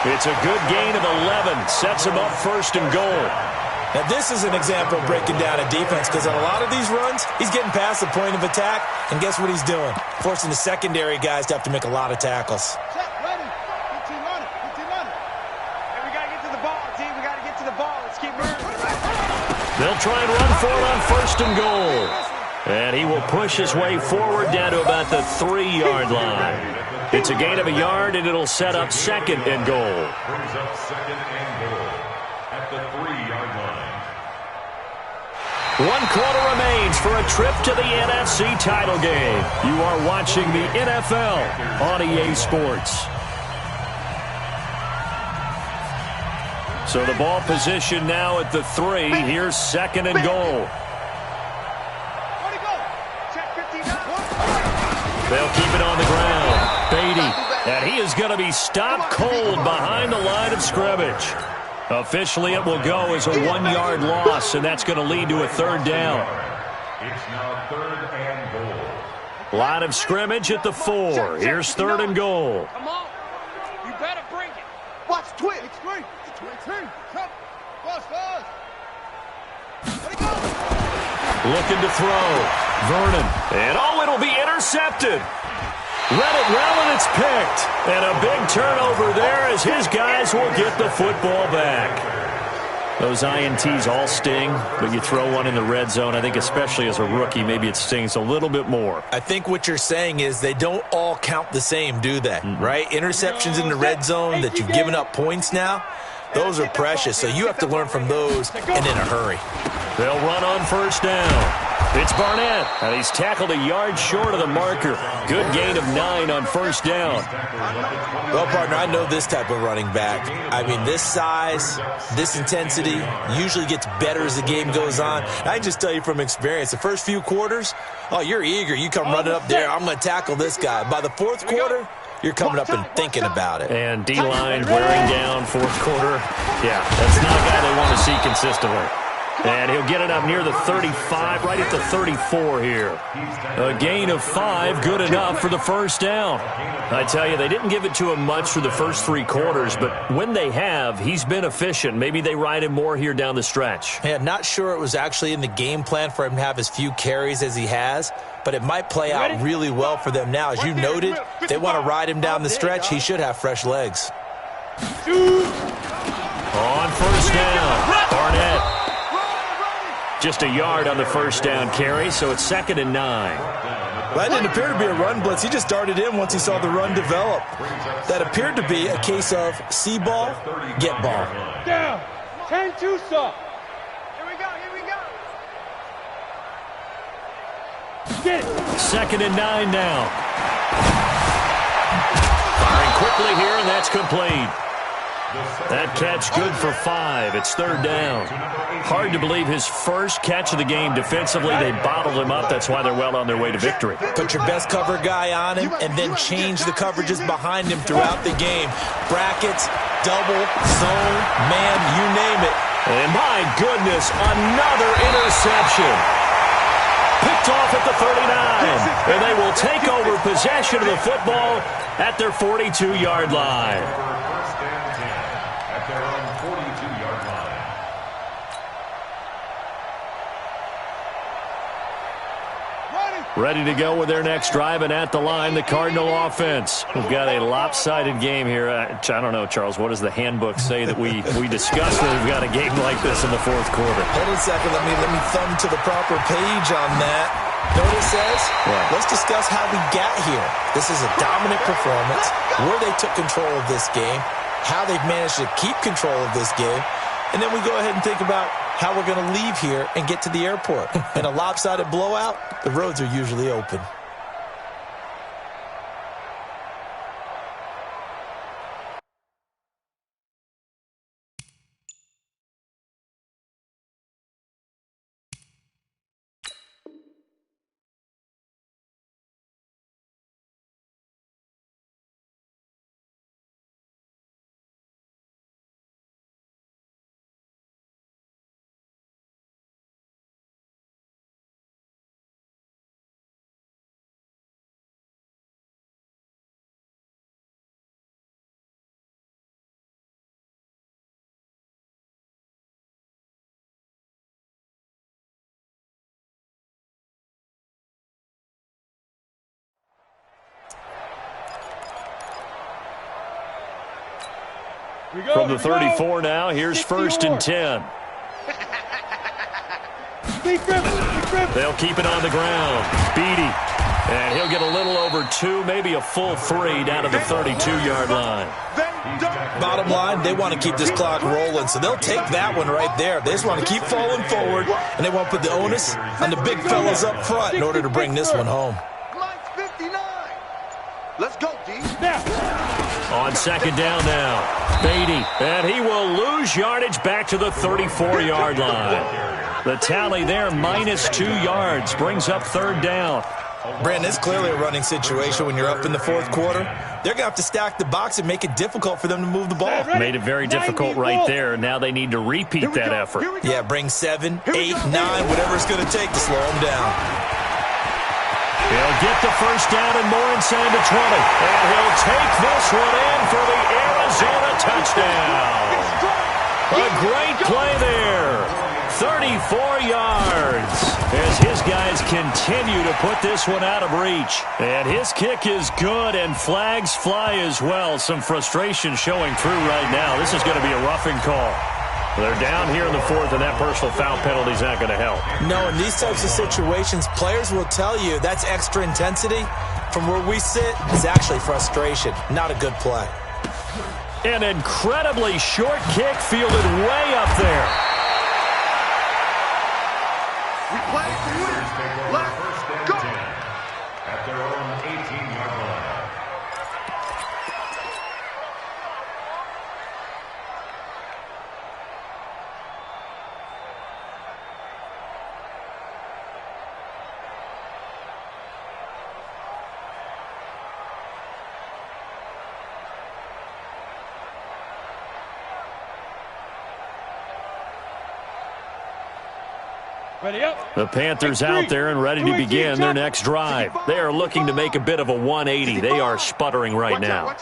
4. It's a good gain of 11. Sets him up 1st and goal. Now, this is an example of breaking down a defense because on a lot of these runs, he's getting past the point of attack, and guess what he's doing? Forcing the secondary guys to have to make a lot of tackles. Ready. 15 on it. 15 on it. And we got to get to the ball, team. We got to get to the ball. Let's keep moving. They'll try and run for it on 1st and goal. And he will push his way forward down to about the 3-yard line. It's a gain of a yard, and it'll set up 2nd and goal. Brings up 2nd and goal at the 3-yard line. 1 quarter remains for a trip to the NFC title game. You are watching the NFL on EA Sports. So the ball position now at the 3. Here's 2nd and goal. They'll keep it on the ground. Beatty. And he is going to be stopped cold behind the line of scrimmage. Officially, it will go as a 1-yard loss, and that's going to lead to a 3rd down. It's now 3rd and goal. Line of scrimmage at the 4. Here's 3rd and goal. Come on. You better bring it. Watch twitch. It's great. It's great. Come. Watch us. Let it go. Looking to throw. Vernon. And it'll be intercepted. Read it well, and it's picked. And a big turnover there as his guys will get the football back. Those INTs all sting, but you throw one in the red zone, I think especially as a rookie, maybe it stings a little bit more. I think what you're saying is they don't all count the same, do they? Right? Interceptions in the red zone that you've given up points now, those are precious. So you have to learn from those and in a hurry. They'll run on 1st down. It's Barnett, and he's tackled a yard short of the marker. Good gain of 9 on 1st down. Well, partner, I know this type of running back. I mean, this size, this intensity usually gets better as the game goes on. I can just tell you from experience, the first few quarters, oh, you're eager. You come running up there, I'm going to tackle this guy. By the 4th quarter, you're coming up and thinking about it. And D-line wearing down 4th quarter. Yeah, that's not a guy they want to see consistently. And he'll get it up near the 35, right at the 34 here. A gain of 5, good enough for the 1st down. I tell you, they didn't give it to him much for the first 3 quarters, but when they have, he's been efficient. Maybe they ride him more here down the stretch. Yeah, not sure it was actually in the game plan for him to have as few carries as he has, but it might play out really well for them now. As you noted, if they want to ride him down the stretch, he should have fresh legs. On 1st down, Barnett. Just a yard on the 1st down carry, so it's 2nd and 9. That didn't appear to be a run blitz. He just darted in once he saw the run develop. That appered to be a case of see ball, get ball. Down. 10-2 stop. Here we go. Here we go. Get it. 2nd and 9 now. Firing quickly here, and that's complete. That catch good for 5. It's 3rd down. Hard to believe his first catch of the game defensively. They bottled him up. That's why they're well on their way to victory. Put your best cover guy on him and then change the coverages behind him throughout the game. Brackets, double, zone, man, you name it. And my goodness, another interception. Picked off at the 39. And they will take over possession of the football at their 42-yard line. Ready to go with their next drive, and at the line, the Cardinal offense. We've got a lopsided game here. I don't know, Charles, what does the handbook say that we discuss when we've got a game like this in the fourth quarter? Hold on a second. Let me thumb to the proper page on that. Know what it says? What? Let's discuss how we got here. This is a dominant performance, where they took control of this game, how they've managed to keep control of this game, and then we go ahead and think about how we're going to leave here and get to the airport. In a lopsided blowout, the roads are usually open. From the 34 now, here's first and 10. They'll keep it on the ground. Beatty. And he'll get a little over 2, maybe a full 3 down to the 32-yard line. Bottom line, they want to keep this clock rolling, so they'll take that one right there. They just want to keep falling forward, and they want to put the onus on the big fellas up front in order to bring this one home. Line's 59. Let's go, D. On second down now. Beatty, and he will lose yardage back to the 34-yard line. The tally there, minus 2 yards, brings up third down. Brandon, it's clearly a running situation when you're up in the fourth quarter. They're going to have to stack the box and make it difficult for them to move the ball. Made it very difficult right there. Now they need to repeat that effort. Yeah, bring 7, 8, 9, whatever it's going to take to slow them down. He'll get the first down and more inside the 20. And he'll take this one in for the Arizona touchdown. A great play there. 34 yards as his guys continue to put this one out of reach. And his kick is good, and flags fly as well. Some frustration showing through right now. This is going to be a roughing call. They're down here in the fourth, and that personal foul penalty is not going to help. No, in these types of situations, players will tell you that's extra intensity. From where we sit, it's actually frustration, not a good play. An incredibly short kick fielded way up there. We play to win. Let's go. At their own 18-yard line. Ready up. The Panthers out there and ready to begin their next drive. They are looking to make a bit of a 180. They are sputtering right now.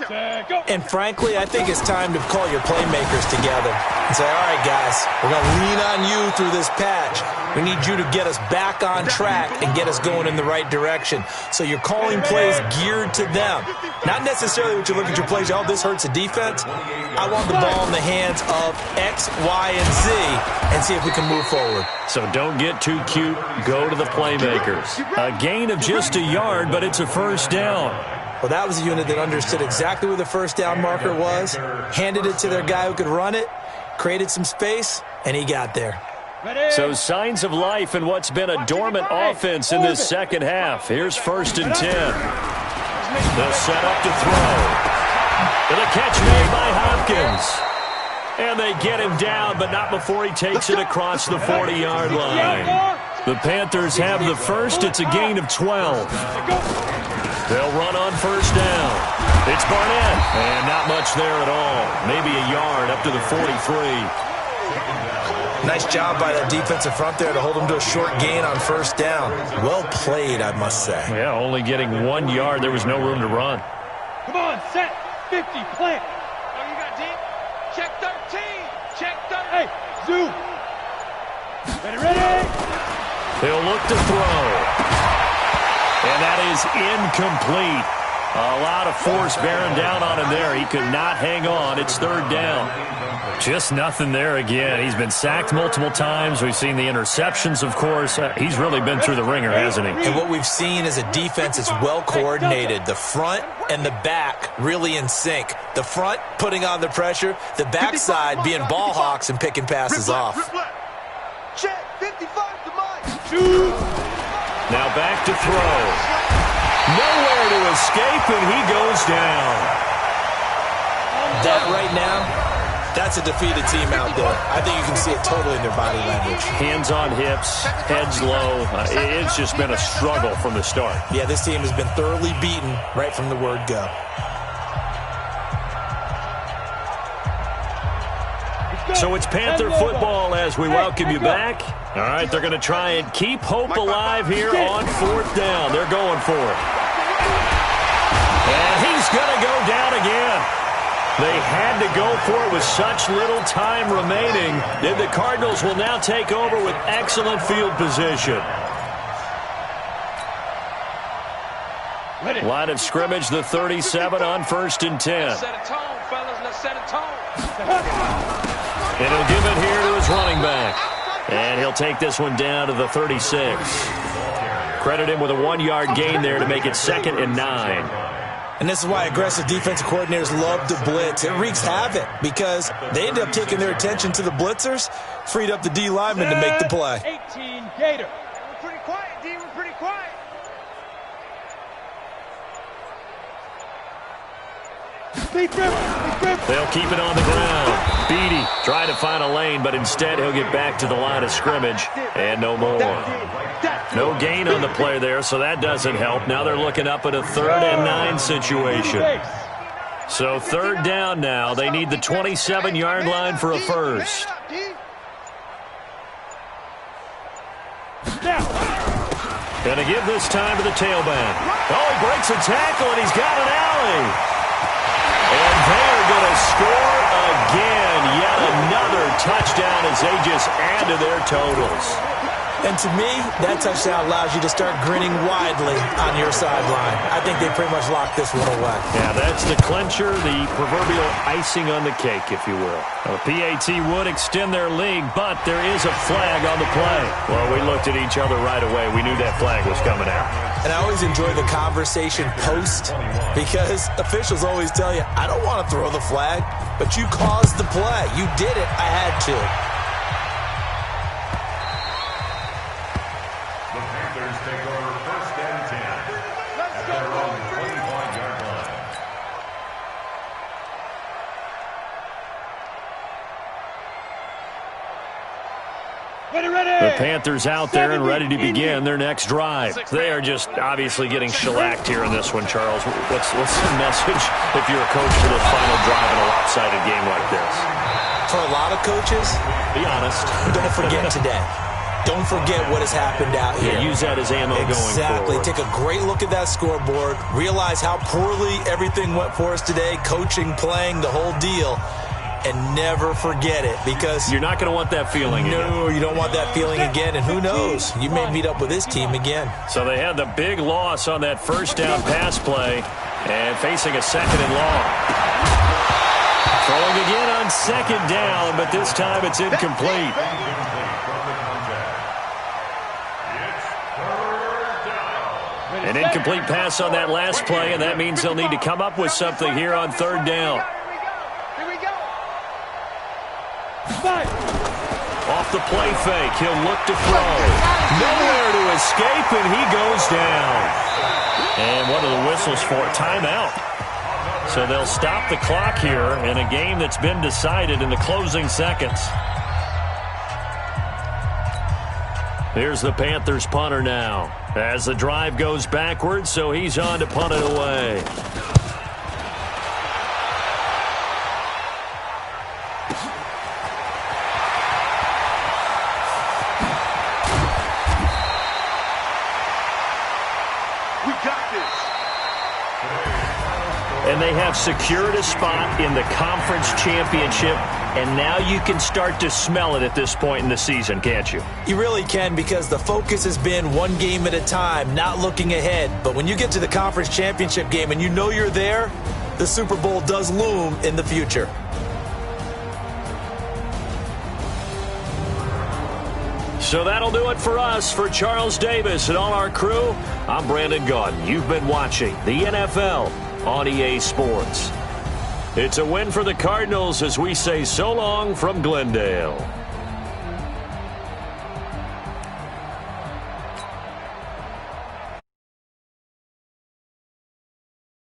And frankly, I think it's time to call your playmakers together and say, all right, guys, we're going to lean on you through this patch. We need you to get us back on track and get us going in the right direction. So you're calling plays geared to them. Not necessarily what you look at your plays, oh, this hurts the defense. I want the ball in the hands of X, Y, and Z and see if we can move forward. So don't get too cute. Go to the playmakers. A gain of just a yard, but it's a first down. Well, that was a unit that understood exactly where the first down marker was, handed it to their guy who could run it, created some space, and he got there. So signs of life in what's been a dormant offense in this second half. Here's first and 10. They'll set up to throw. And a catch made by Hopkins. And they get him down, but not before he takes it across the 40-yard line. The Panthers have the first. It's a gain of 12. They'll run on first down. It's Barnett. And not much there at all. Maybe a yard up to the 43. Nice job by that defensive front there to hold them to a short gain on first down. Well played, I must say. Yeah, only getting 1 yard. There was no room to run. Come on, set. 50, plant. Oh, you got deep? Check 13. Check 13. Hey, zoom. Ready. He'll look to throw. That is incomplete. A lot of force bearing down on him there. He could not hang on. It's third down. Just nothing there again. He's been sacked multiple times. We've seen the interceptions, of course. He's really been through the ringer, hasn't he? And what we've seen is a defense that's well coordinated. The front and the back really in sync. The front putting on the pressure. The backside being ball hawks and picking passes off. Check, 55 to mine. Now back to throw. Nowhere to escape, and he goes down. That right now, that's a defeated team out there. I think you can see it totally in their body language. Hands on hips, heads low. It's just been a struggle from the start. Yeah, this team has been thoroughly beaten right from the word go. So it's Panther football as we welcome you back. All right, they're going to try and keep hope alive here on fourth down. They're going for it. And he's going to go down again. They had to go for it with such little time remaining. And the Cardinals will now take over with excellent field position. Line of scrimmage, the 37 on 1st and 10. Set a tone, fellas. Let's set a tone. And he'll give it here to his running back. And he'll take this one down to the 36. Credit him with a 1-yard gain there to make it 2nd and 9. And this is why aggressive defensive coordinators love to blitz. It wreaks havoc because they end up taking their attention to the blitzers, freed up the D lineman to make the play. 18 Gator. We're pretty quiet, D. We're pretty quiet. They'll keep it on the ground. Beatty trying to find a lane, but instead he'll get back to the line of scrimmage, and no more. No gain on the play there, so that doesn't help. Now they're looking up at a 3rd and 9 situation. So 3rd down now. They need the 27-yard line for a first. Gonna give this time to the tailback. Oh, he breaks a tackle, and he's got an alley. And they are going to score again. Yet another touchdown as they just add to their totals. And to me, that touchdown allows you to start grinning widely on your sideline. I think they pretty much locked this one away. Yeah, that's the clincher, the proverbial icing on the cake, if you will. Now, the PAT would extend their lead, but there is a flag on the play. Well, we looked at each other right away. We knew that flag was coming out. And I always enjoy the conversation post because officials always tell you, I don't want to throw the flag, but you caused the play. You did it. I had to. The Panthers take over 1st and 10 at their own 25-yard line. The Panthers out there and ready to begin their next drive. They are just obviously getting shellacked here in this one, Charles. What's the message if you're a coach for the final drive in a lopsided game like this? For a lot of coaches, Be honest. don't forget today. Don't forget what has happened out here. Yeah, use that as ammo going Exactly. forward. Take a great look at that scoreboard. Realize how poorly everything went for us today. Coaching, playing, the whole deal. And never forget it because You're not going to want that feeling again. no, you don't want that feeling again. And who knows? You may meet up with this team again. So they had the big loss on that 1st down pass play and facing a 2nd and long. Throwing again on 2nd down, but this time it's incomplete. An incomplete pass on that last play, and that means they'll need to come up with something here on 3rd down. Here we go. Off the play fake, he'll look to throw. Nowhere to escape, and he goes down. And what are the whistles for? Timeout. So they'll stop the clock here in a game that's been decided in the closing seconds. Here's the Panthers punter now. As the drive goes backwards, so he's on to punt it away. And they have secured a spot in the conference championship, and now you can start to smell it at this point in the season, can't you? You really can, because the focus has been one game at a time, not looking ahead. But when you get to the conference championship game and you know you're there, the Super Bowl does loom in the future. So that'll do it for us. For Charles Davis and all our crew, I'm Brandon Gaudin. You've been watching the NFL on EA Sports. It's a win for the Cardinals as we say so long from Glendale.